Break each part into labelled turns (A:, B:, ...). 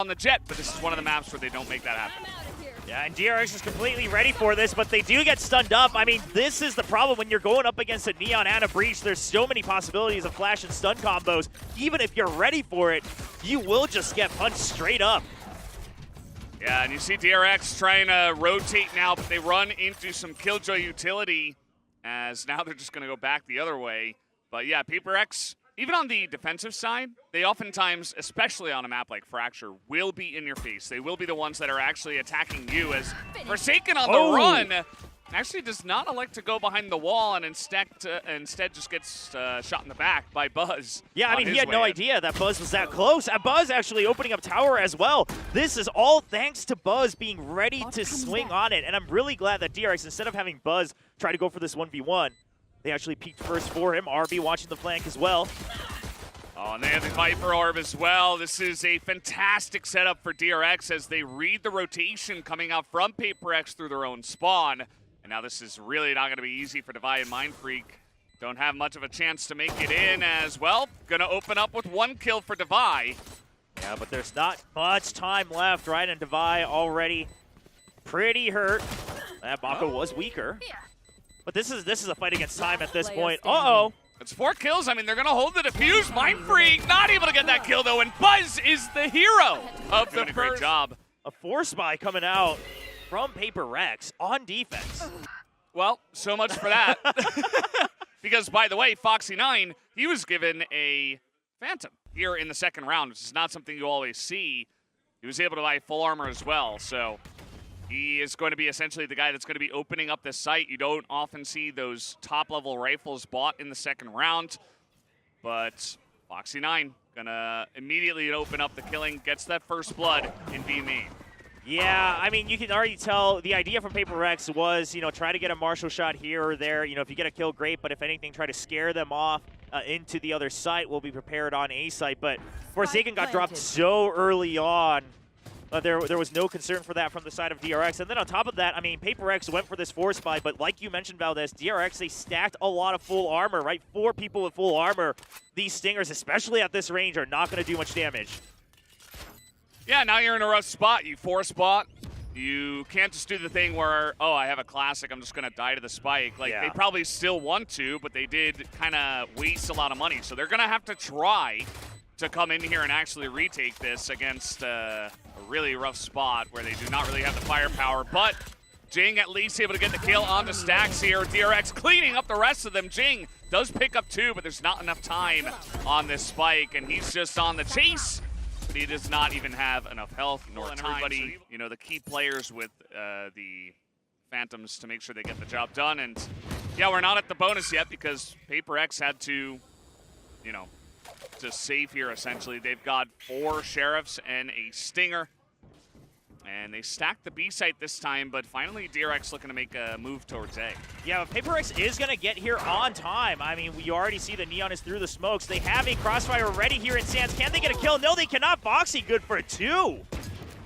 A: on the jet, but this is one of the maps where they don't make that happen.
B: Yeah, and DRX is completely ready for this, but they do get stunned up. I mean, this is the problem when you're going up against a Neon and a Breach. There's so many possibilities of flash and stun combos. Even if you're ready for it, you will just get punched straight up.
A: Yeah, and you see DRX trying to rotate now, but they run into some Killjoy utility, as now they're just going to go back the other way. But yeah, PaperX, even on the defensive side, they oftentimes, especially on a map like Fracture, will be in your face. They will be the ones that are actually attacking you, as Forsaken on the run actually does not elect to go behind the wall and instead just gets shot in the back by Buzz.
B: Yeah, I mean, he had no idea that Buzz was that close. And Buzz actually opening up tower as well. This is all thanks to Buzz being ready to swing on it. And I'm really glad that DRX, instead of having Buzz try to go for this 1v1, they actually peeked first for him. RB watching the flank as well.
A: Oh, and they have the Viper Orb as well. This is a fantastic setup for DRX as they read the rotation coming out from PaperX through their own spawn. And now this is really not going to be easy for Daveeys and mindfreak. Don't have much of a chance to make it in as well. Going to open up with one kill for Daveeys.
B: Yeah, but there's not much time left, right? And Daveeys already pretty hurt. That MaKo was weaker. But this is a fight against time at this point. Uh-oh.
A: It's 4 kills. I mean, they're going to hold the defuse. mindfreak not able to get that kill, though. And Buzz is the hero of the first. Great job.
B: A 4-spy coming out from PaperX on defense.
A: Well, so much for that. Because, by the way, Foxy9, he was given a Phantom here in the second round, which is not something you always see. He was able to buy full armor as well, so he is going to be essentially the guy that's going to be opening up this site. You don't often see those top-level rifles bought in the second round, but Foxy9 going to immediately open up the killing, gets that first blood in B main.
B: Yeah, I mean, you can already tell the idea from PaperX was, you know, try to get a Marshall shot here or there. You know, if you get a kill, great, but if anything, try to scare them off into the other site. We'll be prepared on A site, but Forsaken got dropped so early on. There was no concern for that from the side of DRX. And then on top of that, I mean, PaperX went for this 4-spy, but like you mentioned, Valdez, DRX, they stacked a lot of full armor, right? 4 people with full armor. These Stingers, especially at this range, are not going to do much damage.
A: Yeah, now you're in a rough spot. You 4-spot. You can't just do the thing where, oh, I have a classic, I'm just going to die to the spike. Like, They probably still want to, but they did kind of waste a lot of money. So they're going to have to try to come in here and actually retake this against a really rough spot where they do not really have the firepower. But Jinggg at least able to get the kill onto stax here. DRX cleaning up the rest of them. Jinggg does pick up 2, but there's not enough time on this spike, and he's just on the chase. But he does not even have enough health nor time. Everybody, you know, the key players with the Phantoms to make sure they get the job done. And yeah, we're not at the bonus yet because PaperX had to, you know, just save here essentially. They've got 4 sheriffs and a stinger. And they stacked the B site this time, but finally DRX looking to make a move towards A.
B: Yeah, but PaperX is going to get here on time. I mean, we already see the Neon is through the smokes. They have a crossfire ready here in Sands. Can they get a kill? No, they cannot. Foxy good for 2.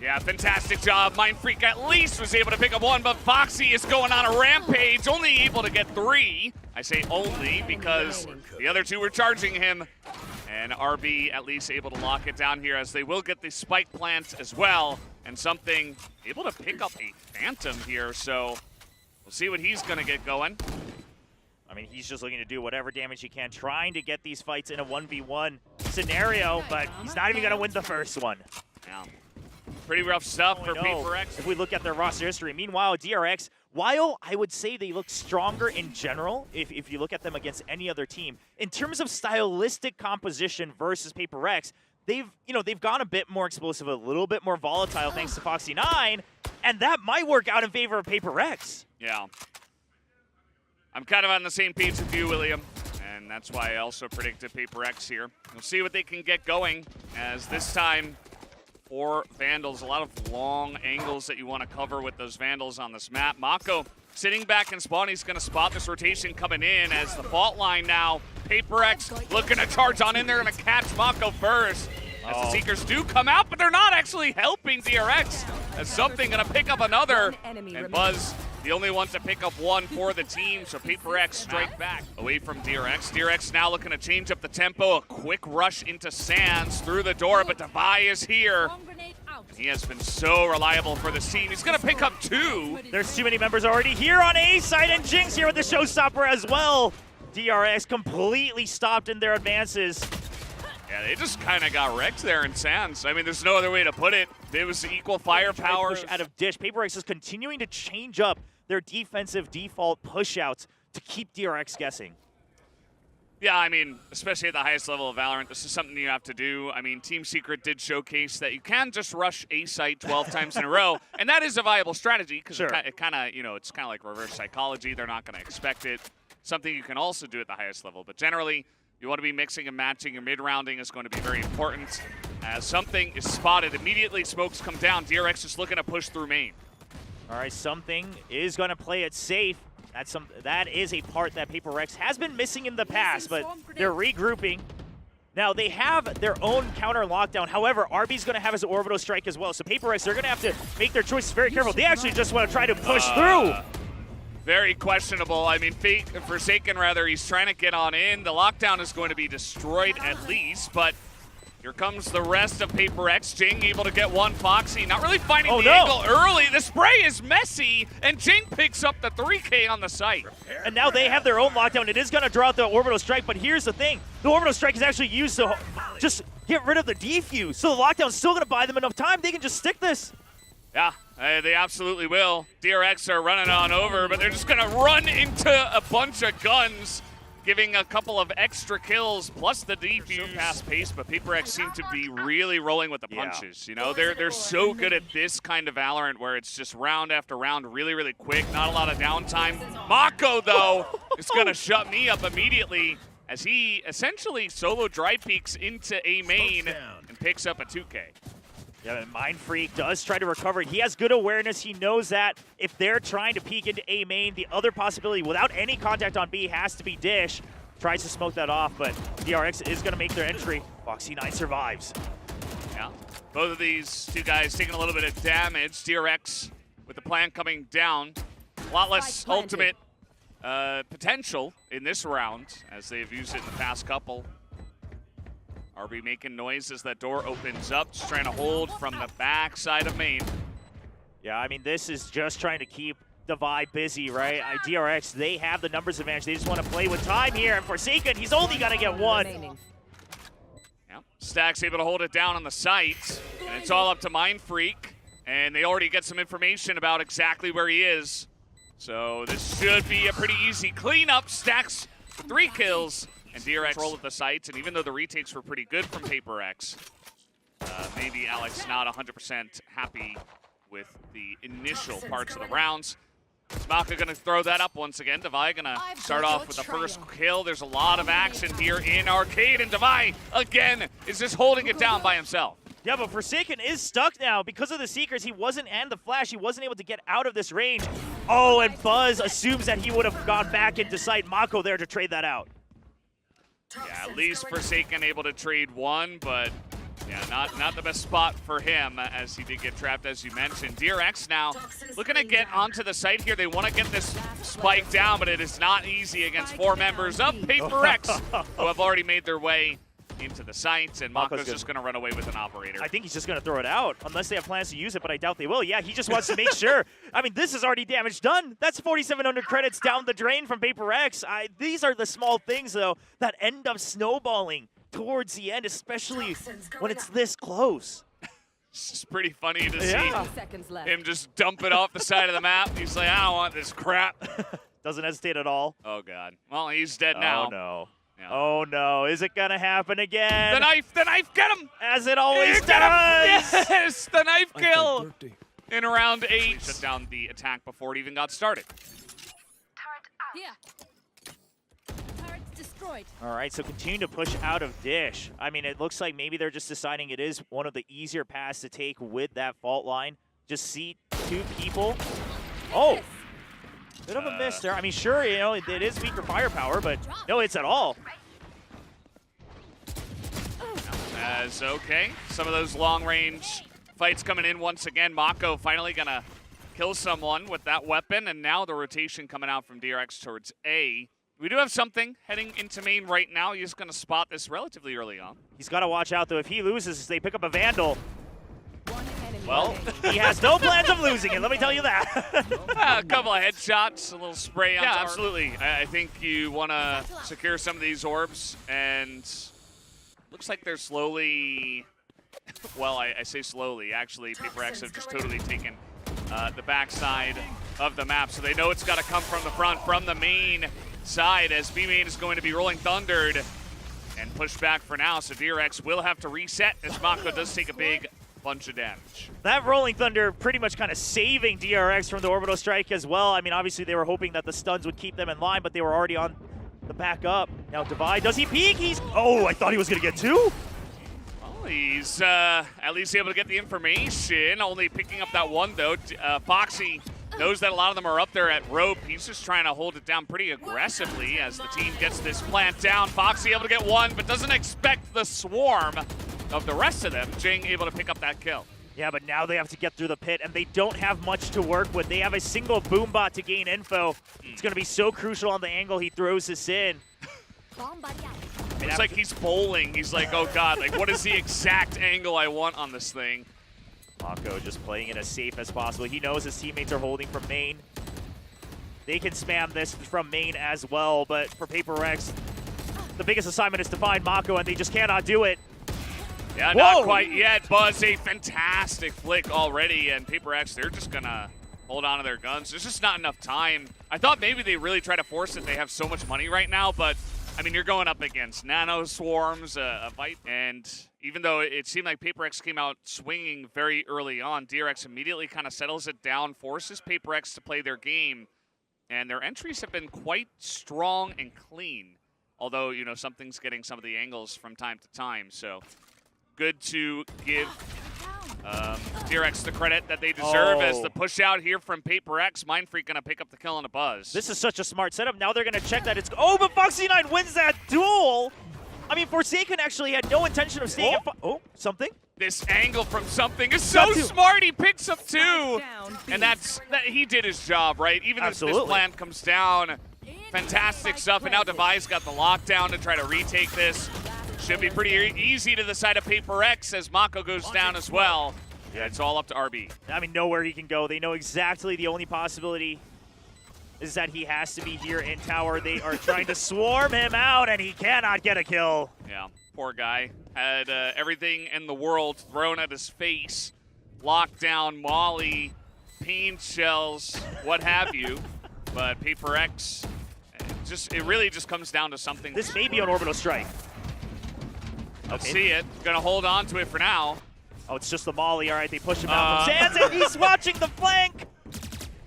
A: Yeah, fantastic job. mindfreak at least was able to pick up 1, but Foxy is going on a rampage, only able to get 3. I say only because the other 2 were charging him. And RB at least able to lock it down here as they will get the spike plant as well. And something able to pick up a Phantom here, so we'll see what he's going to get going.
B: I mean, he's just looking to do whatever damage he can, trying to get these fights in a 1v1 scenario, but he's not even going to win the first one.
A: Yeah. Pretty rough stuff for PaperX.
B: If we look at their roster history. Meanwhile, DRX, while I would say they look stronger in general, if you look at them against any other team, in terms of stylistic composition versus PaperX, they've gone a bit more explosive, a little bit more volatile thanks to Foxy9, and that might work out in favor of PaperX.
A: Yeah. I'm kind of on the same page with you, William, and that's why I also predicted PaperX here. We'll see what they can get going, as this time 4 Vandals, a lot of long angles that you want to cover with those Vandals on this map. MaKo sitting back in spawn, he's going to spot this rotation coming in as the fault line now. PaperX looking to charge on in. They're going to catch MaKo first. As the Seekers do come out, but they're not actually helping DRX. As something going to pick up another. And Buzz, the only one to pick up 1 for the team, so PaperX strike back away from DRX. DRX now looking to change up the tempo. A quick rush into Sands through the door, but Daveeys is here. He has been so reliable for this team. He's going to pick up 2.
B: There's too many members already here on A side, and Jingg's here with the showstopper as well. DRX completely stopped in their advances.
A: Yeah, they just kind of got wrecked there in Sands. I mean, there's no other way to put it. It was equal firepower.
B: Push out of Dish. PaperX is continuing to change up their defensive default pushouts to keep DRX guessing.
A: Yeah, I mean, especially at the highest level of Valorant, this is something you have to do. I mean, Team Secret did showcase that you can just rush A site 12 times in a row, and that is a viable strategy because it kind of, you know, it's kind of like reverse psychology. They're not going to expect it. Something you can also do at the highest level, but generally, you want to be mixing and matching. Your mid-rounding is going to be very important. As something is spotted, immediately smokes come down. DRX is looking to push through main.
B: All right, something is going to play it safe. That is a part that PaperX has been missing in the past, but they're regrouping. Now, they have their own counter lockdown. However, RB's going to have his orbital strike as well. So PaperX, they're going to have to make their choices very careful. They actually just want to try to push through.
A: Very questionable. I mean, Forsaken, rather, he's trying to get on in. The lockdown is going to be destroyed at least, but here comes the rest of PaperX. Jinggg able to get one. Foxy not really finding the angle early. The spray is messy, and Jinggg picks up the 3K on the site.
B: And now they have their own lockdown. It is going to draw out the orbital strike, but here's the thing. The orbital strike is actually used to just get rid of the defuse. So the lockdown's still going to buy them enough time. They can just stick this.
A: Yeah, they absolutely will. DRX are running on over, but they're just going to run into a bunch of guns, giving a couple of extra kills, plus the defuse. So fast-paced, but PaperX seem to be really rolling with the punches. You know, they're so good at this kind of Valorant where it's just round after round, really, really quick, not a lot of downtime. MaKo, though, is going to shut me up immediately as he essentially solo dry peeks into A main and picks up a 2K.
B: Yeah, and mindfreak does try to recover. He has good awareness. He knows that if they're trying to peek into A main, the other possibility without any contact on B has to be Dish. Tries to smoke that off, but DRX is going to make their entry. C9 survives.
A: Yeah, both of these two guys taking a little bit of damage. DRX with the plan coming down. A lot less ultimate potential in this round as they've used it in the past couple. RB making noise as that door opens up, just trying to hold from the back side of main.
B: Yeah, I mean, this is just trying to keep Daveeys busy, right? DRX, they have the numbers advantage. They just want to play with time here. And Forsaken, he's only going to get one.
A: Yeah, stax able to hold it down on the site. And it's all up to mindfreak. And they already get some information about exactly where he is. So this should be a pretty easy cleanup. Stax 3 kills. And DRX roll at the sites, and even though the retakes were pretty good from PaperX, maybe Alex not 100% happy with the initial parts of the rounds. MaKo gonna throw that up once again. Daveeys gonna start off with the first kill. There's a lot of action here in Arcade, and Daveeys, again, is just holding it down by himself.
B: Yeah, but Forsaken is stuck now. Because of the Seekers, and the Flash, he wasn't able to get out of this range. Oh, and Buzz assumes that he would have gone back into sight. MaKo there to trade that out.
A: Yeah, at least Forsaken able to trade one, but yeah, not the best spot for him as he did get trapped, as you mentioned. DRX now looking to get onto the site here. They want to get this spike down, but it is not easy against 4 members of PaperX who have already made their way into the sites, and MaKo's just going to run away with an operator.
B: I think he's just going to throw it out, unless they have plans to use it, but I doubt they will. Yeah, he just wants to make sure. I mean, this is already damage done. That's 4,700 credits down the drain from PaperX. These are the small things, though, that end up snowballing towards the end, especially when it's this close.
A: It's just pretty funny to see him just dump it off the side of the map. He's like, I don't want this crap.
B: Doesn't hesitate at all.
A: Oh, God. Well, he's dead now.
B: Oh, no. Yeah. Oh no, is it gonna happen again?
A: The knife, get him!
B: As it always does!
A: Yes, the knife kill! In round 8. Shut down the attack before it even got started.
C: Turret's destroyed.
B: All right, so continue to push out of Dish. I mean, it looks like maybe they're just deciding it is one of the easier paths to take with that fault line. Just see 2 people. Oh! Bit of a miss there. I mean, sure, you know, it is weaker firepower, but no hits at all.
A: As okay, some of those long-range fights coming in once again. MaKo finally gonna kill someone with that weapon, and now the rotation coming out from DRX towards A. We do have something heading into main right now. He's gonna spot this relatively early on.
B: He's got to watch out, though. If he loses, they pick up a Vandal.
C: One enemy
A: Well,
B: he has no plans of losing it, let me tell you that.
A: a couple of headshots, a little spray on. Yeah, absolutely. I think you want to secure some of these orbs, and looks like they're slowly, well, I say slowly. Actually, PaperX have just totally taken the backside of the map, so they know it's got to come from the front, from the main side, as B main is going to be rolling thundered and pushed back for now, so DRX will have to reset as MaKo does take a big bunch of damage.
B: That Rolling Thunder pretty much kind of saving DRX from the orbital strike as well. I mean, obviously they were hoping that the stuns would keep them in line, but they were already on the back up. Now Daveeys, does he peek? Oh, I thought he was gonna get two.
A: Well, he's at least able to get the information, only picking up that one though. Foxy knows that a lot of them are up there at rope. He's just trying to hold it down pretty aggressively as the team gets this plant down. Foxy able to get one, but doesn't expect the swarm of the rest of them. Jinggg able to pick up that kill.
B: Yeah, but now they have to get through the pit, and they don't have much to work with. They have a single boom bot to gain info. It's going to be so crucial on the angle he throws this in.
A: It's like he's bowling. He's like, oh god, like what is the exact angle I want on this thing?
B: MaKo just playing it as safe as possible. He knows his teammates are holding from main. They can spam this from main as well, but for PaperX, the biggest assignment is to find MaKo, and they just cannot do it.
A: Yeah, not quite yet. Buzz, a fantastic flick already, and PaperX, they're just gonna hold on to their guns. There's just not enough time. I thought maybe they really try to force it. They have so much money right now, but I mean, you're going up against nano swarms, a fight, and even though it seemed like PaperX came out swinging very early on, DRX immediately kind of settles it down, forces PaperX to play their game, and their entries have been quite strong and clean. Although, you know, something's getting some of the angles from time to time, so good to give DRX the credit that they deserve as the push out here from PaperX. Mindfreak gonna pick up the kill on a Buzz.
B: This is such a smart setup. Now they're gonna check that it's, oh, but Foxy9 wins that duel. I mean, Forsaken actually had no intention of staying something.
A: This angle from something is so smart. He picks up two, and he did his job, right? Even if this plan comes down, fantastic stuff. And now Daveeys got the lockdown to try to retake this. Should be pretty easy to the side of PaperX as MaKo goes down as well. Yeah, it's all up to RB.
B: I mean, nowhere he can go. They know exactly the only possibility is that he has to be here in tower. They are trying to swarm him out, and he cannot get a kill.
A: Yeah, poor guy. Had everything in the world thrown at his face. Lockdown, molly, pain shells, what have you. But PaperX, it really just comes down to something.
B: This may be an orbital strike.
A: Let's see it. Gonna hold on to it for now.
B: Oh, it's just the molly. All right, they push him out from Sands, and he's watching the flank.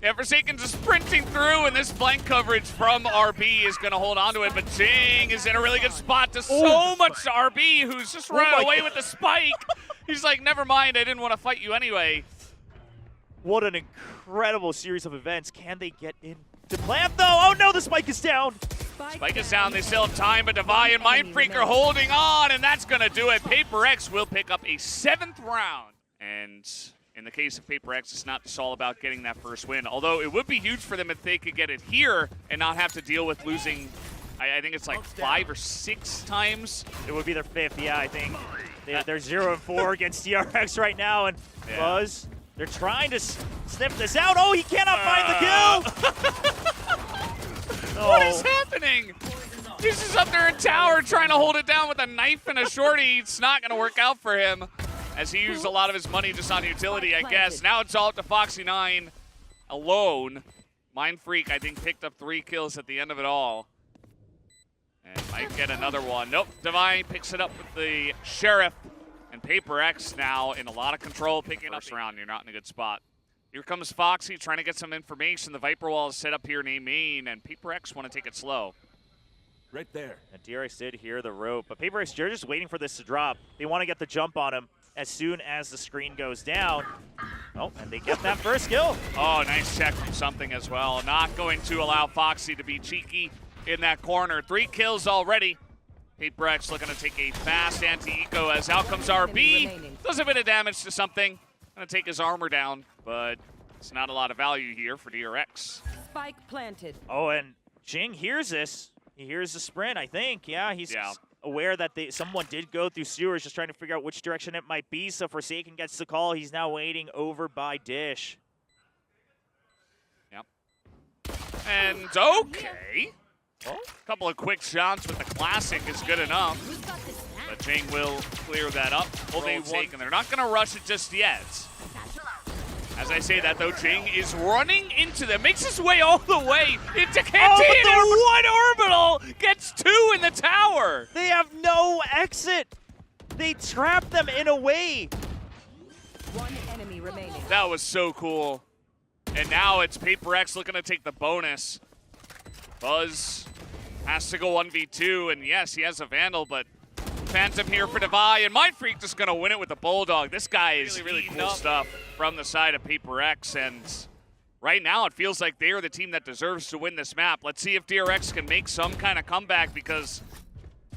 A: Yeah, Forsaken just sprinting through, and this flank coverage from RB is gonna hold on to it, but Jinggg is in a really good spot to so much to RB, who's just running away with the spike. He's like, never mind, I didn't want to fight you anyway.
B: What an incredible series of events. Can they get in to plant, though? Oh, no, the spike is down.
A: Spike is down, they still have time, but Daveeys and mindfreak are holding on, and that's gonna do it. PaperX will pick up a 7th round. And in the case of PaperX, it's not just all about getting that first win, although it would be huge for them if they could get it here and not have to deal with losing, I think it's like 5 or 6 times.
B: It would be their 5th, yeah, I think. They're 0-4 against DRX right now, and Buzz, they're trying to sniff this out. Oh, he cannot find the kill!
A: What is happening? He's just up there in tower trying to hold it down with a knife and a shorty. It's not going to work out for him as he used a lot of his money just on utility, I guess. Now it's all up to Foxy9 alone. Mindfreak, I think, picked up 3 kills at the end of it all. And might get another one. Nope, Daveeys picks it up with the Sheriff. And PaperX now in a lot of control, picking up around. You're not in a good spot. Here comes Foxy trying to get some information. The Viper wall is set up here in A main, and PaperX want to take it slow.
D: Right there.
B: And DRX did hear the rope, but PaperX, they're just waiting for this to drop. They want to get the jump on him as soon as the screen goes down. Oh, and they get that first kill.
A: Oh, nice check from something as well. Not going to allow Foxy to be cheeky in that corner. 3 kills already. PaperX looking to take a fast anti-eco as out comes RB. Does a bit of damage to something. Gonna take his armor down, but it's not a lot of value here for DRX.
C: Spike planted.
B: Oh, and Jinggg hears this. He hears the sprint, I think. Yeah, he's aware that someone did go through sewers, just trying to figure out which direction it might be. So Forsaken gets the call. He's now waiting over by Dish.
A: Yep. And okay. A couple of quick shots with the classic is good enough. But Jinggg will clear that up. Only one, and they're not going to rush it just yet. As I say that, though, Jinggg is running into them, makes his way all the way into Canteen, and one orbital gets 2 in the tower.
B: They have no exit. They trap them in a way.
C: One enemy remaining.
A: That was so cool. And now it's PaperX looking to take the bonus. Buzz has to go 1v2, and yes, he has a Vandal, but Phantom here for Daveeys, and mindfreak just going to win it with the Bulldog. This guy is really cool stuff from the side of PaperX, and right now it feels like they are the team that deserves to win this map. Let's see if DRX can make some kind of comeback because,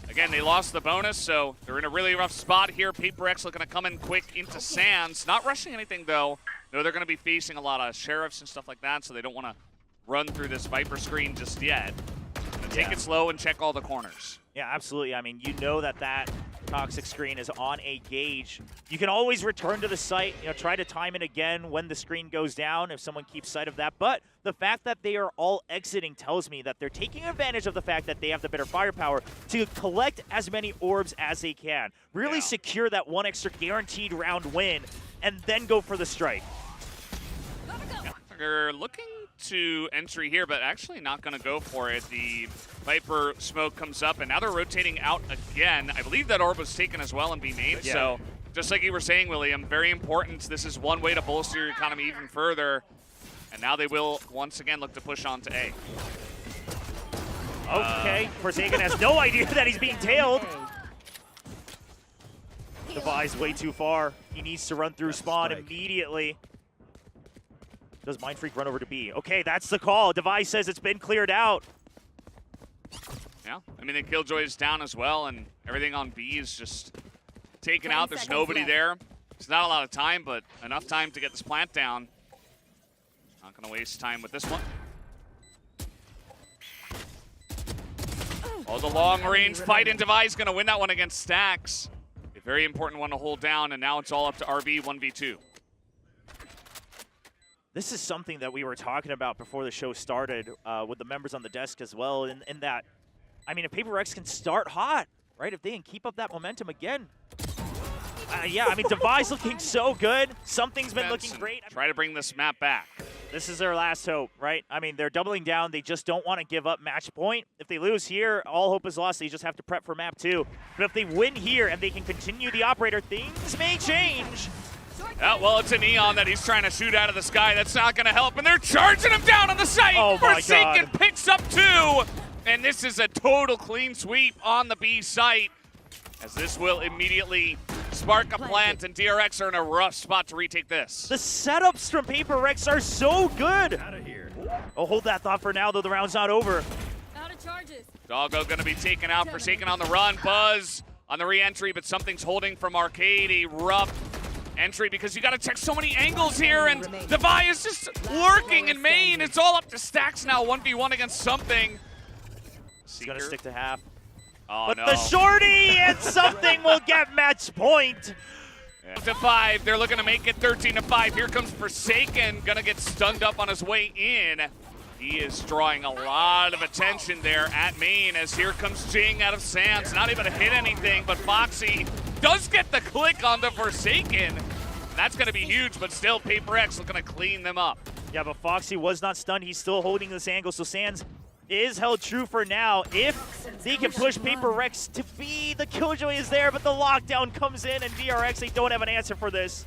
A: again, they lost the bonus, so they're in a really rough spot here. PaperX looking to come in quick into Sands. Not rushing anything, though. No, they're going to be facing a lot of Sheriffs and stuff like that, so they don't want to run through this Viper screen just yet. Take it slow and check all the corners.
B: Yeah, absolutely. I mean, you know that toxic screen is on a gauge. You can always return to the site, try to time it again when the screen goes down if someone keeps sight of that. But the fact that they are all exiting tells me that they're taking advantage of the fact that they have the better firepower to collect as many orbs as they can. Really secure that one extra guaranteed round win and then go for the strike.
A: Yeah, they're looking to entry here, but actually not going to go for it. The Viper smoke comes up, and now they're rotating out again. I believe that orb was taken as well in B main, so just like you were saying, William, very important. This is one way to bolster your economy even further, and now they will once again look to push on to A.
B: Okay, Forsaken has no idea that he's being tailed. Daveeys way too far. He needs to run through spawn immediately. Does mindfreak run over to B? Okay, that's the call. Daveeys says it's been cleared out.
A: Yeah, I mean, the Killjoy is down as well, and everything on B is just taken out. There's nobody there. It's not a lot of time, but enough time to get this plant down. Not going to waste time with this one. Oh, the long-range fight, and Daveeys going to win that one against stax. A very important one to hold down, and now it's all up to RB 1v2.
B: This is something that we were talking about before the show started with the members on the desk as well, in that, I mean, if PaperX can start hot, right, if they can keep up that momentum again. Yeah, I mean, Daveeys looking so good. Something's been looking great.
A: Try to bring this map back.
B: This is their last hope, right? I mean, they're doubling down. They just don't want to give up match point. If they lose here, all hope is lost. They just have to prep for map 2. But if they win here and they can continue the operator, things may change.
A: Yeah, well, it's a Neon that he's trying to shoot out of the sky. That's not going to help, and they're charging him down on the site.
B: Oh my
A: Forsaken
B: God.
A: picks up 2, and this is a total clean sweep on the B site, as this will immediately spark a plant, and DRX are in a rough spot to retake this.
B: The setups from PaperX are so good.
D: Out of here.
B: Oh, hold that thought for now, though. The round's not over.
C: Out of charges.
A: Doggo going to be taken out. Forsaken on the run. Buzz on the re-entry, but something's holding from Arcade. A rough entry because you got to check so many angles here, and Daveeys is just lurking in main. It's all up to stax now, 1v1 against something.
B: He's going to stick to half.
A: Oh,
B: but
A: no.
B: the shorty and something will get match point.
A: Yeah. To 5, they're looking to make it 13-5. Here comes Forsaken, gonna get stunned up on his way in. He is drawing a lot of attention there at main, as here comes Jinggg out of Sands. Not able to hit anything, but Foxy does get the click on the Forsaken. That's gonna be huge, but still PaperX looking to clean them up.
B: Yeah, but Foxy was not stunned. He's still holding this angle, so Sands is held true for now. If they can push PaperX to B, the Killjoy is there, but the lockdown comes in, and DRX, they don't have an answer for this.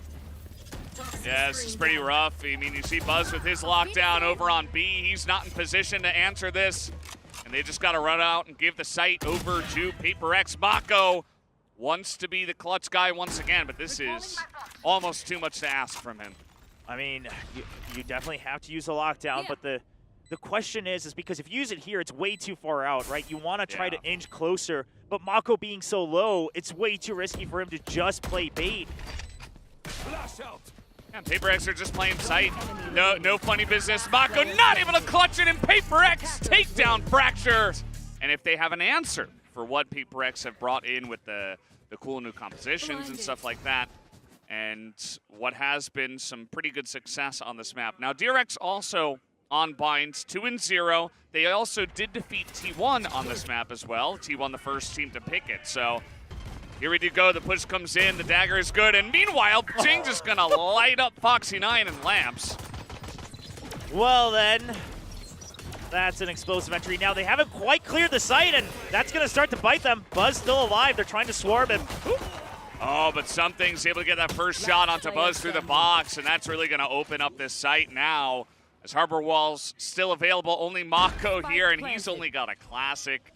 A: Yeah, this is pretty rough. I mean, you see Buzz with his lockdown over on B. He's not in position to answer this, and they just got to run out and give the site over to PaperX. MaKo wants to be the clutch guy once again, but this is almost too much to ask from him.
B: I mean, you definitely have to use the lockdown, but the question is because if you use it here, it's way too far out, right? You want to try to inch closer, but MaKo being so low, it's way too risky for him to just play bait.
D: Flash out.
A: And PaperX are just playing sight. No funny business. MaKo not able to clutch it, and PaperX takedown fracture. And if they have an answer for what pert have brought in with the cool new compositions and stuff like that, and what has been some pretty good success on this map. Now, DRX also on binds, 2-0. They also did defeat T1 on this map as well. T1 the first team to pick it, so here we do go. The push comes in, the dagger is good, and meanwhile, Jinggg is gonna light up Foxy9 and lamps.
B: Well then, that's an explosive entry. Now they haven't quite cleared the site, and that's gonna start to bite them. Buzz still alive, they're trying to swarm him.
A: Oh, but Something's able to get that first shot onto Buzz through the box, and that's really gonna open up this site now. As Harbor Wall's still available, only MaKo here, and he's only got a classic.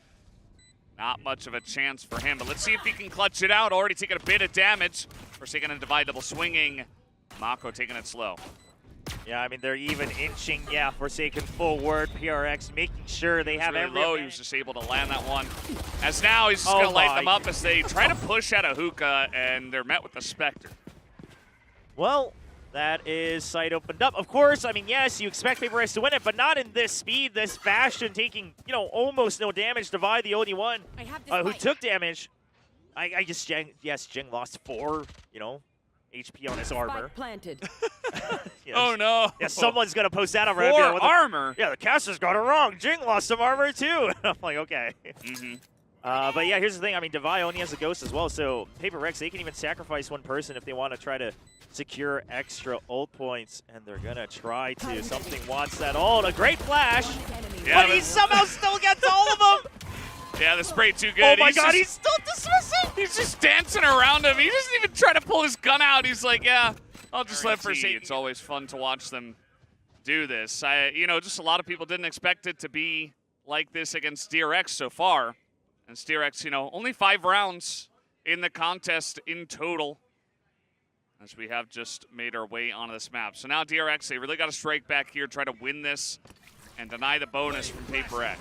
A: Not much of a chance for him, but let's see if he can clutch it out. Already taking a bit of damage. Forsaken and Divide double swinging. MaKo taking it slow.
B: Yeah, I mean, they're even inching, Forsaken forward. PRX making sure they have
A: really
B: every
A: low. He was just able to land that one. As now he's just going to light them up as they try to push out a hookah, and they're met with the Spectre.
B: Well, that is site opened up. Of course, I mean, yes, you expect pert to win it, but not in this speed, this fashion, taking, almost no damage. Divide, the only one who took damage. I guess, Jinggg lost 4, HP on his armor.
C: Planted.
B: Yes.
A: Oh, no.
B: Yeah, someone's going to post that around
A: 4
B: here.
A: armor?
B: Yeah, the caster's got it wrong. Jinggg lost some armor, too. I'm like, okay. But yeah, here's the thing. I mean, Divide only has a ghost as well, so pert, they can even sacrifice one person if they want to try to secure extra ult points, and they're going to try to. Something wants that ult. A great flash, but he somehow still gets all of them.
A: Yeah, the spray too good.
B: Oh my god, he's still dismissing.
A: He's just dancing around him. He doesn't even try to pull his gun out. He's like, yeah, I'll just let Forsaken. It's always fun to watch them do this. Just a lot of people didn't expect it to be like this against DRX so far. And DRX, only 5 rounds in the contest in total, as we have just made our way onto this map. So now DRX, they really got to strike back here, try to win this, and deny the bonus from pert.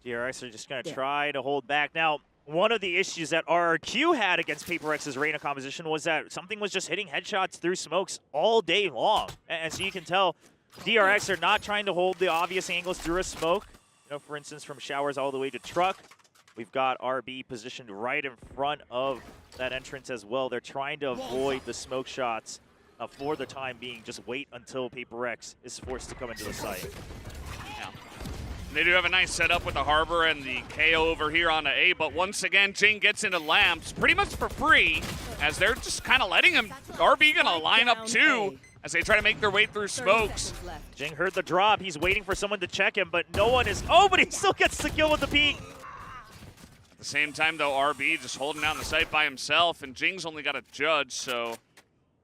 B: DRX are just going to try to hold back. Now, one of the issues that RRQ had against pert's Reyna composition was that Something was just hitting headshots through smokes all day long. And so you can tell DRX are not trying to hold the obvious angles through a smoke. For instance, from showers all the way to truck. We've got RB positioned right in front of that entrance as well. They're trying to avoid the smoke shots for the time being. Just wait until pert is forced to come into the site.
A: Yeah. They do have a nice setup with the Harbor and the KO over here on the A, but once again, Jinggg gets into lamps pretty much for free, as they're just kind of letting him. RB gonna line up too, as they try to make their way through smokes.
B: Jinggg heard the drop. He's waiting for someone to check him, but no one is. Oh, but he still gets the kill with the peek.
A: At the same time, though, RB just holding down the site by himself, and Jingg's only got a judge, so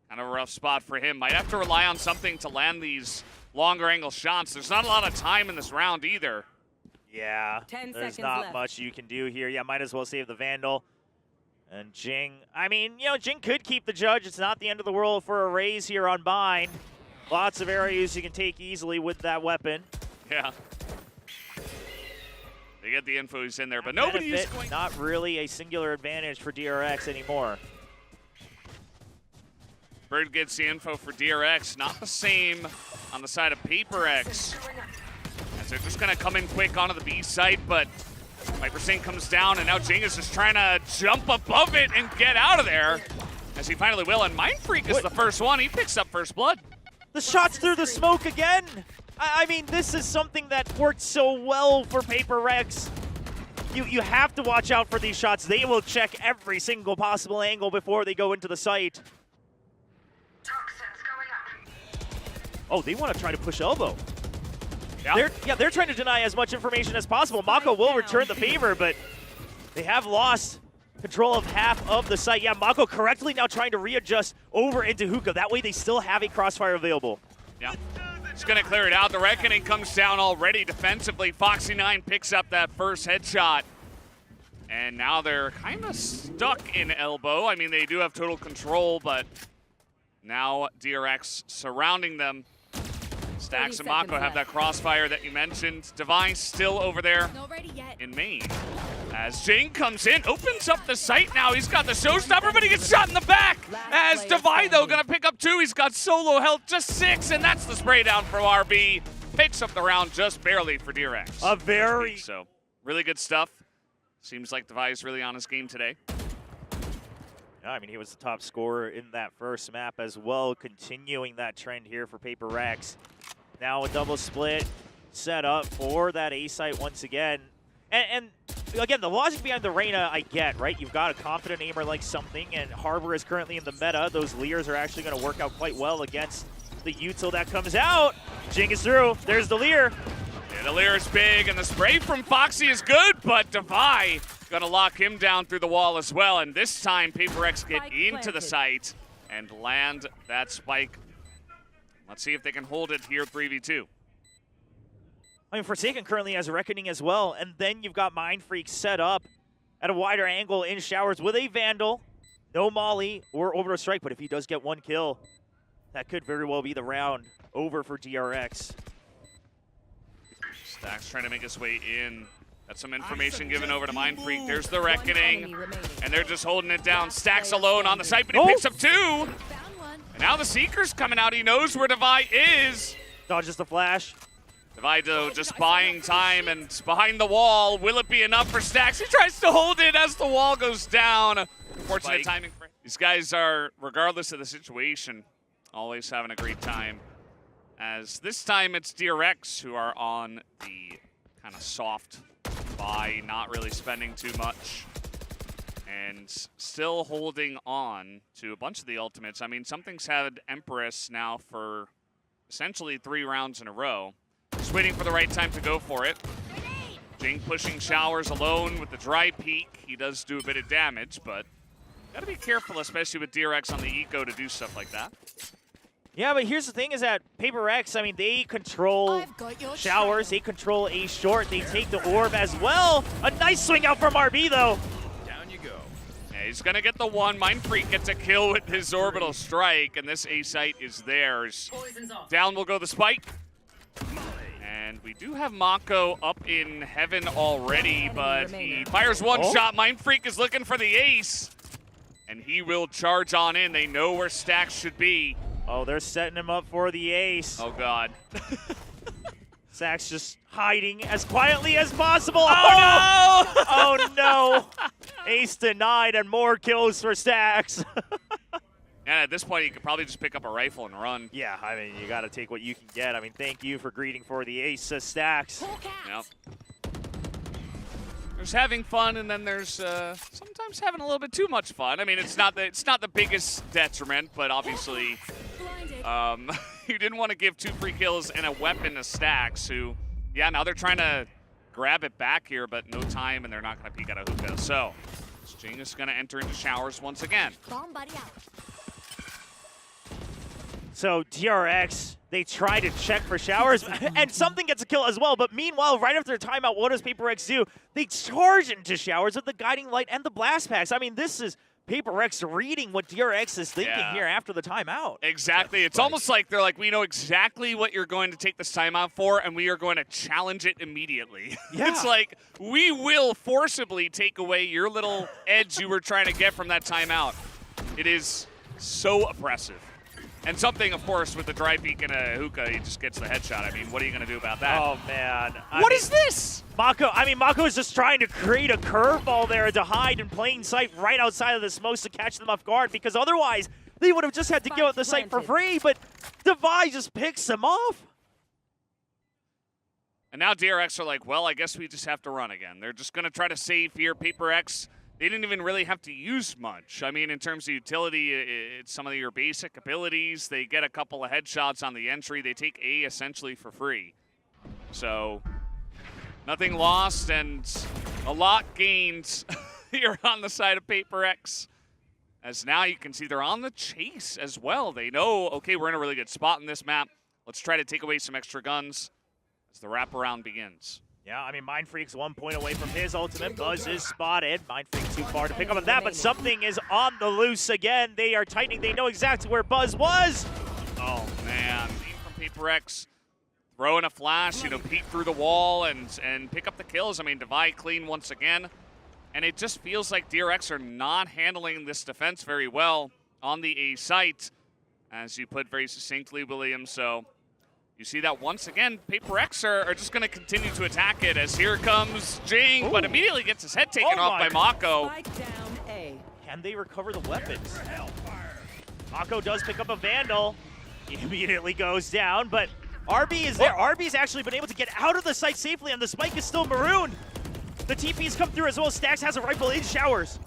A: kind of a rough spot for him. Might have to rely on Something to land these longer angle shots. There's not a lot of time in this round either.
B: Yeah, there's not much you can do here. Yeah, might as well save the Vandal. And Jinggg, I mean, Jinggg could keep the judge. It's not the end of the world for a raise here on bind. Lots of areas you can take easily with that weapon.
A: Yeah. They get the info he's in there, but nobody is going.
B: Not really a singular advantage for DRX anymore.
A: Bird gets the info for DRX. Not the same on the side of pert. As they're just going to come in quick onto the B site, but Viper comes down, and now Jinggg is just trying to jump above it and get out of there, as he finally will. And mindfreak is the first one. He picks up first blood.
B: The shots through the smoke again. I mean, this is something that worked so well for pert. You have to watch out for these shots. They will check every single possible angle before they go into the site. Oh, they want to try to push elbow. Yeah. They're trying to deny as much information as possible. MaKo will return the favor, but they have lost control of half of the site. Yeah, MaKo correctly now trying to readjust over into hookah. That way they still have a crossfire available.
A: Yeah, it's going to clear it out. The Reckoning comes down already defensively. Foxy9 picks up that first headshot. And now they're kind of stuck in elbow. I mean, they do have total control, but now DRX surrounding them. Stax and MaKo have that crossfire that you mentioned. Device still over there in main. As Jinggg comes in, opens up the site now. He's got the showstopper, but he gets shot in the back. As Divide, though, gonna pick up 2. He's got solo health, just 6, and that's the spray down from RB. Picks up the round just barely for DRX.
B: A very
A: really good stuff. Seems like Daveeys really on his game today.
B: Yeah, I mean, he was the top scorer in that first map as well, continuing that trend here for Paper Rex. Now a double split set up for that A site once again. And again, the logic behind the Reyna I get, right? You've got a confident aimer like something, and Harbor is currently in the meta. Those Leers are actually going to work out quite well against the util that comes out. Jinggg is through. There's the Leer.
A: Yeah, the Leer is big, and the spray from Foxy is good, but Daveeys going to lock him down through the wall as well. And this time, Paper Rex get into the site and land that spike. Let's see if they can hold it here 3v2.
B: I mean, Forsaken currently has Reckoning as well, and then you've got mindfreak set up at a wider angle in showers with a Vandal, no Molly or Orbital Strike, but if he does get one kill, that could very well be the round over for DRX.
A: stax trying to make his way in. That's some information given over to mindfreak. There's the Reckoning, and they're just holding it down. stax alone on the site, but he picks up 2. And now the Seeker's coming out. He knows where Daveeys is.
B: Dodges the flash.
A: Daveeys just buying time and behind the wall. Will it be enough for stax? He tries to hold it as the wall goes down. Unfortunate timing for him. These guys are, regardless of the situation, always having a great time. As this time it's DRX who are on the kind of soft buy, not really spending too much. And still holding on to a bunch of the ultimates. I mean, something's had Empress now for essentially 3 rounds in a row. Just waiting for the right time to go for it. Jinggg pushing showers alone with the dry peek. He does do a bit of damage, but gotta be careful, especially with DRX on the eco, to do stuff like that.
B: Yeah, but here's the thing is that Paper Rex, I mean, they control showers, they control A short, they take the orb as well. A nice swing out from RB, though.
D: Down you go.
A: Yeah, he's gonna get the one. mindfreak gets a kill with his orbital strike, and this A site is theirs. Down will go the spike. And we do have MaKo up in heaven already, but he fires one shot. mindfreak is looking for the ace, and he will charge on in. They know where stax should be.
B: Oh, they're setting him up for the ace.
A: Oh, God.
B: stax just hiding as quietly as possible.
A: Oh, no!
B: Oh, no. Ace denied and more kills for stax.
A: And at this point, you could probably just pick up a rifle and run.
B: Yeah, I mean, you got to take what you can get. I mean, thank you for greeting for the ace, stax.
A: Yep. There's having fun, and then there's sometimes having a little bit too much fun. I mean, it's not the biggest detriment, but obviously, you didn't want to give 2 free kills and a weapon to stax. Who, yeah, now they're trying to grab it back here, but no time, and they're not going to peek at a hookah. So, Jinggg is going to enter into showers once again.
B: So DRX, they try to check for showers, and something gets a kill as well. But meanwhile, right after their timeout, what does Paper Rex do? They charge into showers with the guiding light and the blast packs. I mean, this is Paper Rex reading what DRX is thinking here after the timeout.
A: Exactly. It's almost like they're like, we know exactly what you're going to take this timeout for, and we are going to challenge it immediately.
B: Yeah.
A: It's like, we will forcibly take away your little edge you were trying to get from that timeout. It is so oppressive. And something, of course, with the dry peek and a hookah, he just gets the headshot. I mean, what are you going to do about that?
B: Oh, man.
A: What is this?
B: MaKo is just trying to create a curveball there to hide in plain sight right outside of the smokes to catch them off guard, because otherwise they would have just had to give up the site for free, but Daveeys just picks them off.
A: And now DRX are like, well, I guess we just have to run again. They're just going to try to save here. Paper X, they didn't even really have to use much. I mean, in terms of utility, it's some of your basic abilities. They get a couple of headshots on the entry. They take A essentially for free. So, nothing lost and a lot gained here on the side of Paper X. As now you can see they're on the chase as well. They know, okay, we're in a really good spot in this map. Let's try to take away some extra guns as the wraparound begins.
B: Yeah, I mean, mindfreak's 1 point away from his ultimate. Buzz is spotted. mindfreak too far to pick up on that, but something is on the loose again. They are tightening. They know exactly where Buzz was.
A: Oh, man. Lead from Paper X. Throw in a flash, peek through the wall and pick up the kills. I mean, Daveeys clean once again. And it just feels like DRX are not handling this defense very well on the A site, as you put very succinctly, William. So You see that once again, Paper X are just going to continue to attack it as here comes Jinggg, but immediately gets his head taken off by MaKo.
C: Spike down A.
B: Can they recover the weapons? MaKo does pick up a Vandal. He immediately goes down, but RB is there. RB's actually been able to get out of the site safely, and the spike is still marooned. The TP's come through as well. Stax has a rifle in showers.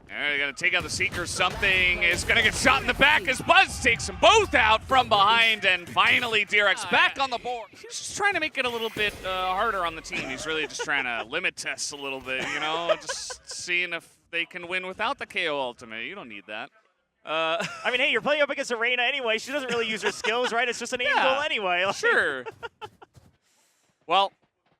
A: They're going to take out the Seeker. Something is going to get shot in the back as Buzz takes them both out from behind. And finally, DRX back on the board. He's just trying to make it a little bit harder on the team. He's really just trying to limit test a little bit, you know, just seeing if they can win without the KO ultimate. You don't need that.
B: I mean, hey, you're playing up against Arena anyway. She doesn't really use her skills, right? It's just an aim goal anyway. Like. Sure.
A: Well,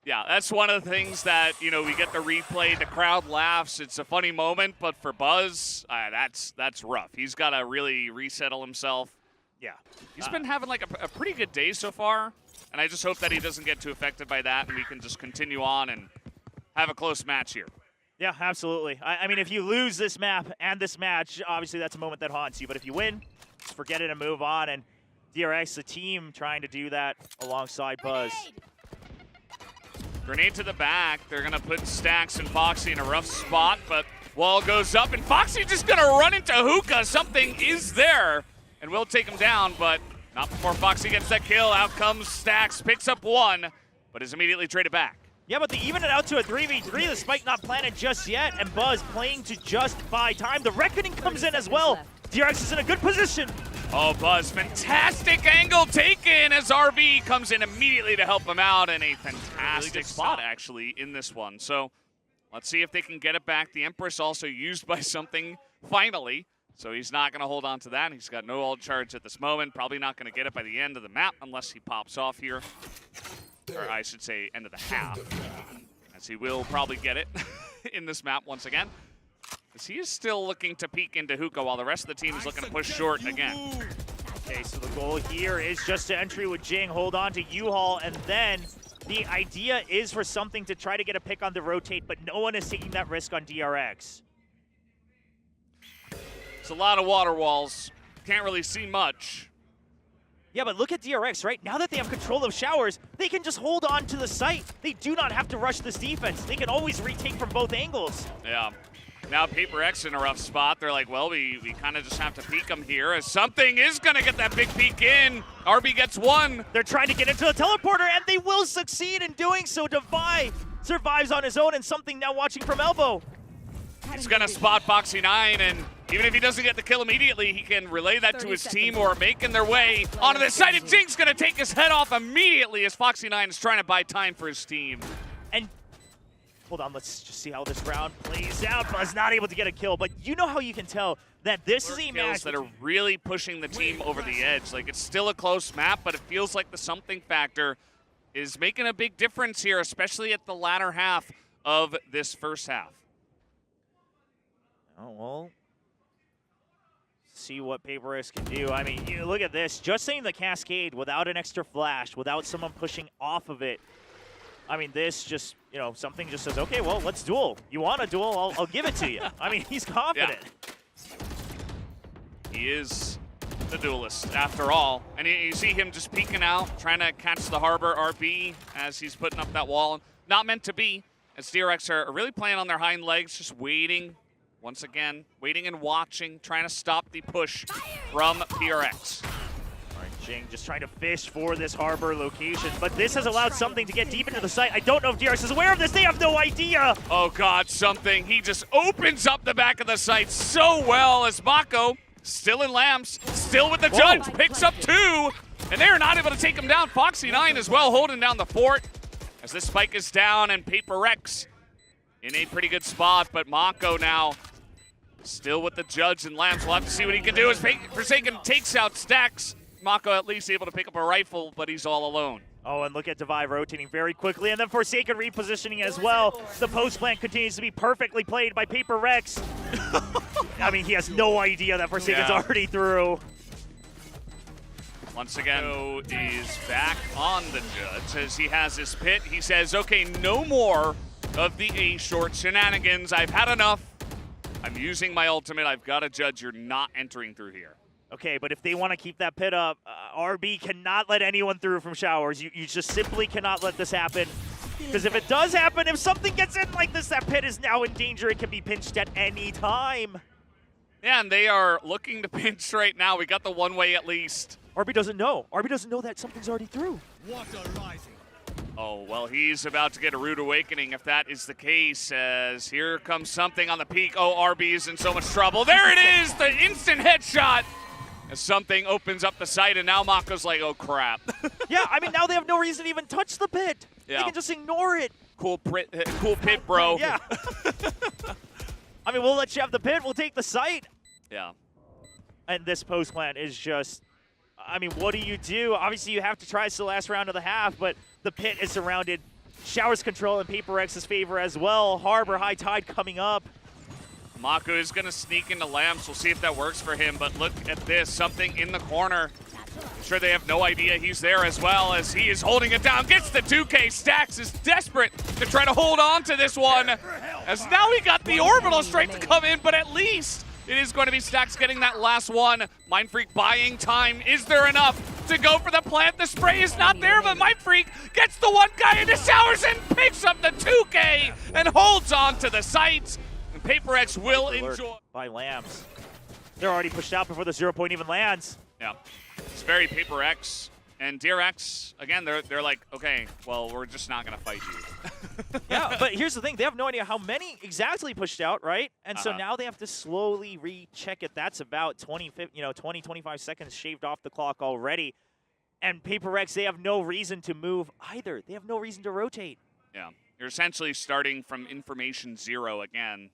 A: yeah, that's one of the things that, you know, we get the replay, the crowd laughs, it's a funny moment, but for Buzz, that's rough. He's got to really resettle himself.
B: Yeah.
A: He's been having like a pretty good day so far, and I just hope that he doesn't get too affected by that and we can just continue on and have a close match here.
B: Yeah, absolutely. I mean, if you lose this map and this match, obviously that's a moment that haunts you, but if you win, just forget it and move on, and DRX, the team, trying to do that alongside Buzz.
A: Grenade to the back. They're going to put Stax and Foxy in a rough spot, but wall goes up, and Foxy just going to run into Hookah. Something is there, and will take him down, but not before Foxy gets that kill. Out comes Stax, picks up one, but is immediately traded back.
B: Yeah, but they even it out to a 3v3. The spike not planted just yet, and Buzz playing to just buy time. The Reckoning comes in as well. DRX is in a good position.
A: Oh, Buzz, fantastic angle taken as RB comes in immediately to help him out, and a fantastic really spot, actually, in this one. So let's see if they can get it back. The Empress also used by something, finally, so he's not going to hold on to that. He's got no ult charge at this moment, probably not going to get it by the end of the map unless he pops off here. Or I should say end of the half, as he will probably get it in this map once again. As he is still looking to peek into Hookah while the rest of the team is looking to push short again.
B: Okay, so the goal here is just to entry with Jinggg, hold on to U-Haul, and then the idea is for something to try to get a pick on the rotate, but no one is taking that risk on DRX.
A: It's a lot of water walls. Can't really see much.
B: Yeah, but look at DRX, right? Now that they have control of showers, they can just hold on to the site. They do not have to rush this defense. They can always retake from both angles.
A: Yeah. Now Paper X in a rough spot. They're like, well, we kind of just have to peek him here as something is going to get that big peek in. RB gets one.
B: They're trying to get into the teleporter, and they will succeed in doing so. Devi survives on his own, and something now watching from elbow.
A: He's going to spot Foxy 9, and even if he doesn't get the kill immediately, he can relay that to his team who are making their way onto the side, and Jingg's going to take his head off immediately as Foxy 9 is trying to buy time for his team.
B: And hold on, let's just see how this round plays out. Buzz not able to get a kill, but you know how you can tell that this is a match
A: that are really pushing the team over the edge. Like, it's still a close map, but it feels like the something factor is making a big difference here, especially at the latter half of this first half.
B: Oh, well, see what Paper X can do. I mean, you look at this. Just saying the Cascade without an extra flash, without someone pushing off of it. I mean, this just, you know, something just says, okay, well, let's duel. You want a duel, I'll give it to you. I mean, he's confident.
A: Yeah. He is the duelist, after all. And you see him just peeking out, trying to catch the Harbor RB as he's putting up that wall. Not meant to be, as DRX are really playing on their hind legs, just waiting. Once again, waiting and watching, trying to stop the push from PRX.
B: All right, Jinggg just trying to fish for this Harbor location, but this has allowed something to get deep into the site. I don't know if DRX is aware of this. They have no idea.
A: Oh, God, something. He just opens up the back of the site so well as MaKo, still in lamps, still with the judge, picks up two, and they're not able to take him down. Foxy 9 as well, holding down the fort as this spike is down, and Paper X in a pretty good spot, but MaKo now still with the judge and lamps. We'll have to see what he can do as Forsaken takes out Stax. MaKo at least able to pick up a rifle, but he's all alone.
B: Oh, and look at Daveeys rotating very quickly, and then Forsaken repositioning as well. The post plant continues to be perfectly played by Paper X. I mean, he has no idea that Forsaken's already through.
A: Once again, is back on the judge as he has his pit. He says, okay, no more of the A-short shenanigans. I've had enough. I'm using my ultimate. I've got to judge. You're not entering through here.
B: Okay, but if they want to keep that pit up, RB cannot let anyone through from showers. You just simply cannot let this happen. Because if it does happen, if something gets in like this, that pit is now in danger. It can be pinched at any time.
A: Yeah, and they are looking to pinch right now. We got the one way at least.
B: RB doesn't know. RB doesn't know that something's already through.
D: Water rising.
A: Oh, well, he's about to get a rude awakening if that is the case, as here comes something on the peak. Oh, RB is in so much trouble. There it is, the instant headshot. As something opens up the site, and now MaKo's like, oh, crap.
B: Yeah, I mean, now they have no reason to even touch the pit.
A: Yeah.
B: They can just ignore it.
A: Cool pit, bro.
B: Yeah. I mean, we'll let you have the pit. We'll take the site.
A: Yeah.
B: And this post plant is just, I mean, what do? Obviously, you have to try it's the last round of the half, but the pit is surrounded. Showers control in PaperX's favor as well. Harbor, high tide coming up.
A: MaKo is going to sneak into Lamps. We'll see if that works for him, but look at this. Something in the corner. I'm sure they have no idea he's there as well, as he is holding it down. Gets the 2K. Stax is desperate to try to hold on to this one, as now he got the orbital strike to come in, but at least it is going to be Stax getting that last one. mindfreak buying time. Is there enough to go for the plant? The spray is not there, but mindfreak gets the one guy into showers and picks up the 2K and holds on to the site. And PaperX will enjoy.
B: By Lambs. They're already pushed out before the 0 point even lands.
A: Yeah, it's very PaperX. And DRX, again, they're like, okay, well, we're just not going to fight you.
B: Yeah, but here's the thing. They have no idea how many exactly pushed out, right? And so now they have to slowly recheck it. That's about 20, 25 seconds shaved off the clock already. And PaperX, they have no reason to move either. They have no reason to rotate.
A: Yeah, you're essentially starting from information 0 again.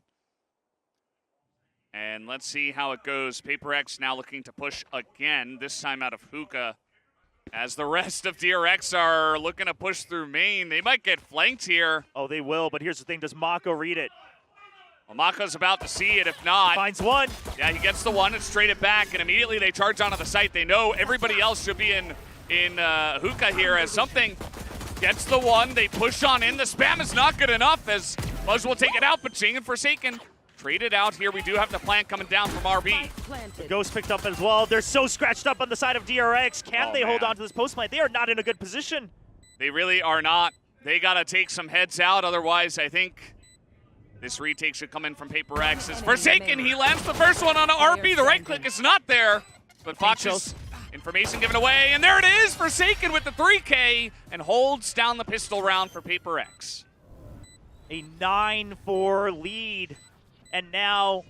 A: And let's see how it goes. PaperX now looking to push again, this time out of hookah. As the rest of DRX are looking to push through main, they might get flanked here.
B: Oh, they will, but here's the thing. Does MaKo read it?
A: Well, MaKo's about to see it. If not,
B: finds one.
A: Yeah, he gets the one and straight it back, and immediately they charge onto the site. They know everybody else should be in hookah here, as something gets the one. They push on in. The spam is not good enough, as Buzz will take it out, but Jinggg and Forsaken traded out here. We do have the plant coming down from RB.
B: The Ghost picked up as well. They're so scratched up on the side of DRX. Can they hold on to this post plant? They are not in a good position.
A: They really are not. They got to take some heads out. Otherwise, I think this retake should come in from PaperX. As Forsaken, he lands the first one on RB. The right click is not there. But Fox's information given away. And there it is. Forsaken with the 3K and holds down the pistol round for PaperX.
B: A 9-4 lead. And now,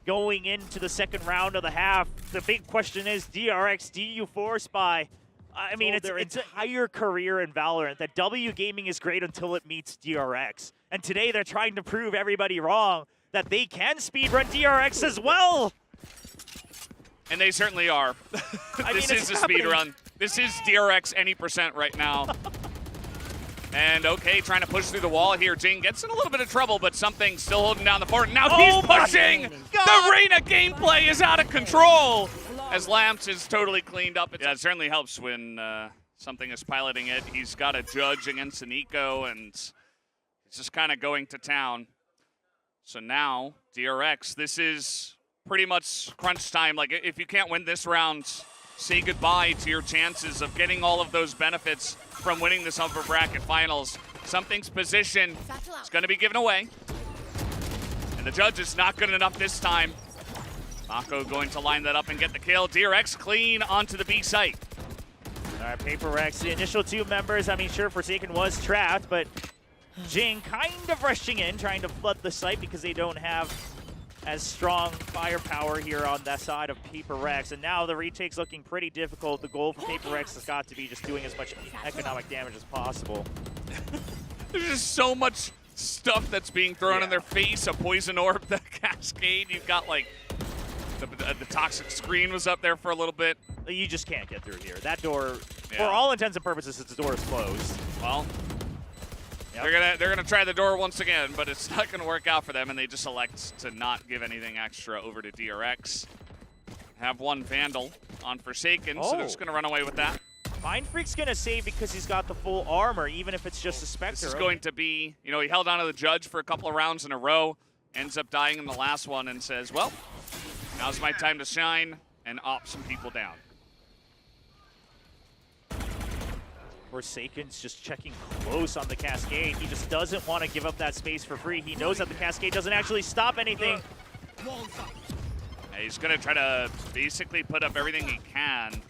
B: going into the second round of the half, the big question is, DRX, do you force buy? I mean, it's their entire career in Valorant that W Gaming is great until it meets DRX. And today they're trying to prove everybody wrong that they can speedrun DRX as well.
A: And they certainly are. This is a speedrun. This is DRX any % right now. And okay, trying to push through the wall here. Jinggg gets in a little bit of trouble, but something still holding down the fort. Now he's pushing! The Reyna gameplay is out of control! As Lamps is totally cleaned up. Yeah, it certainly helps when something is piloting it. He's got a judge against an eco, and he's just kind of going to town. So now, DRX, this is pretty much crunch time. Like, if you can't win this round, say goodbye to your chances of getting all of those benefits from winning this upper bracket finals. Something's position is going to be given away. And the judge is not good enough this time. MaKo going to line that up and get the kill. DRX clean onto the B site.
B: All right, PaperX, the initial 2 members, I mean, sure, Forsaken was trapped, but Jinggg kind of rushing in, trying to flood the site because they don't have as strong firepower here on that side of PaperX. And now the retake's looking pretty difficult. The goal for PaperX has got to be just doing as much economic damage as possible.
A: There's just so much stuff that's being thrown in their face. A poison orb, the cascade. You've got like the toxic screen was up there for a little bit.
B: You just can't get through here. That door, for all intents and purposes, the door is closed.
A: Well, they're gonna try the door once again, but it's not gonna work out for them, and they just elect to not give anything extra over to DRX. Have one Vandal on Forsaken, so they're just gonna run away with that.
B: mindfreak's gonna save because he's got the full armor, even if it's just a Spectre.
A: This is going to be, you know, he held on to the judge for a couple of rounds in a row, ends up dying in the last one, and says, well, now's my time to shine and op some people down.
B: Forsaken's just checking close on the Cascade. He just doesn't want to give up that space for free. He knows that the Cascade doesn't actually stop anything.
A: He's going to try to basically put up everything he can.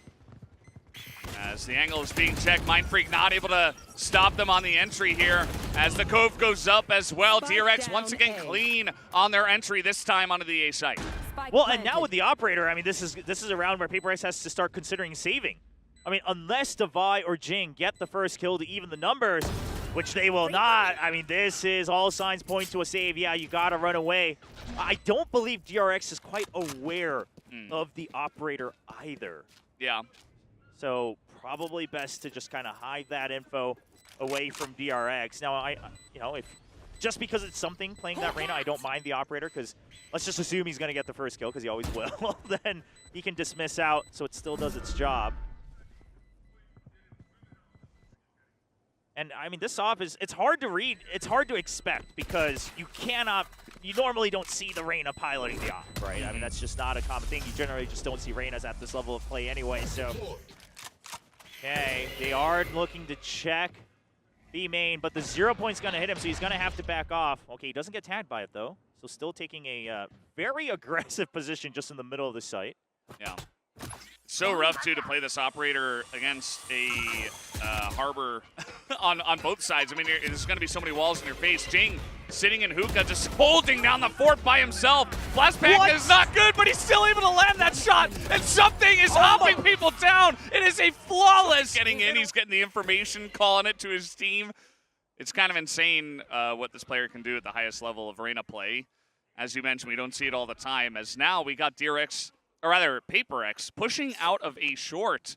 A: As the angle is being checked, mindfreak not able to stop them on the entry here. As the Cove goes up as well, DRX once again clean on their entry, this time onto the A site.
B: Well, and now with the Operator, I mean, this is a round where PaperX has to start considering saving. I mean, unless Daveeys or Jinggg get the first kill to even the numbers, which they will not. I mean, this is all signs point to a save. Yeah, you got to run away. I don't believe DRX is quite aware of the Operator either.
A: Yeah.
B: So probably best to just kind of hide that info away from DRX. Now, if just because it's something playing that Reyna, I don't mind the Operator, because let's just assume he's going to get the first kill, because he always will. Then he can dismiss out, so it still does its job. And I mean, this off it's hard to read, it's hard to expect, because you normally don't see the Reyna piloting the off, right? I mean, that's just not a common thing. You generally just don't see Reynas at this level of play anyway, so. Okay, they are looking to check B main, but the 0 point's gonna hit him, so he's gonna have to back off. Okay, he doesn't get tagged by it though, so still taking a very aggressive position just in the middle of the site.
A: Yeah. So rough, too, to play this Operator against a Harbor on both sides. I mean, there's going to be so many walls in your face. Jinggg sitting in hookah, just holding down the fort by himself. Flashback is not good, but he's still able to land that shot. And something is hopping people down. It is a flawless getting in. He's getting the information, calling it to his team. It's kind of insane what this player can do at the highest level of arena play. As you mentioned, we don't see it all the time. As now we got DRX, or rather PaperX, pushing out of a short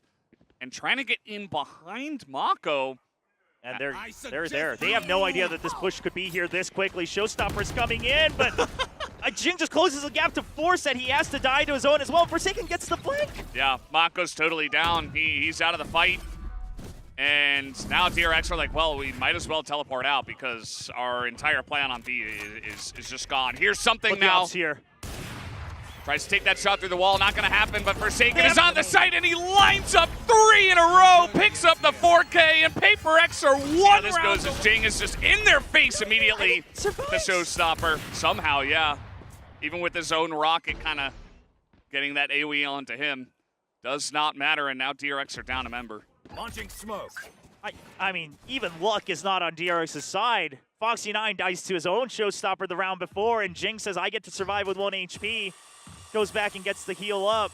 A: and trying to get in behind MaKo.
B: And they're there. They have no idea that this push could be here this quickly. Showstopper's coming in, but Jinggg just closes the gap to force that he has to die to his own as well. Forsaken gets the flank.
A: Yeah, MaKo's totally down. He's out of the fight. And now DRX are like, well, we might as well teleport out because our entire plan on B is just gone. Here's something now.
B: Here.
A: Tries to take that shot through the wall, not gonna happen, but Forsaken is on the site and he lines up 3 in a row, picks up the 4K, and PaperX are one this round. Goes as Jinggg is just in their face immediately. The showstopper, somehow, yeah. Even with his own rocket kind of getting that AoE onto him. Does not matter, and now DRX are down a member.
D: Launching smoke.
B: I mean, even luck is not on DRX's side. Foxy9 dies to his own showstopper the round before, and Jinggg says, I get to survive with 1 HP. Goes back and gets the heal up.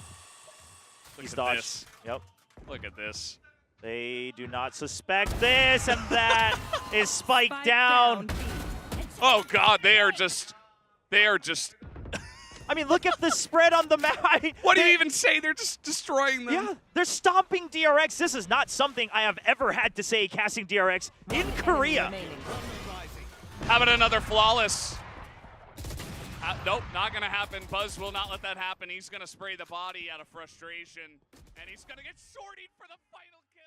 B: He's dodged.
A: This.
B: Yep.
A: Look at this.
B: They do not suspect this, and that is spiked down.
A: Oh God, they are just.
B: I mean, look at the spread on the map.
A: What do you even say? They're just destroying them.
B: Yeah, they're stomping DRX. This is not something I have ever had to say casting DRX in Korea.
A: How about another flawless? Nope, not going to happen. Buzz will not let that happen. He's going to spray the body out of frustration, and he's going to get shortied for the final kill.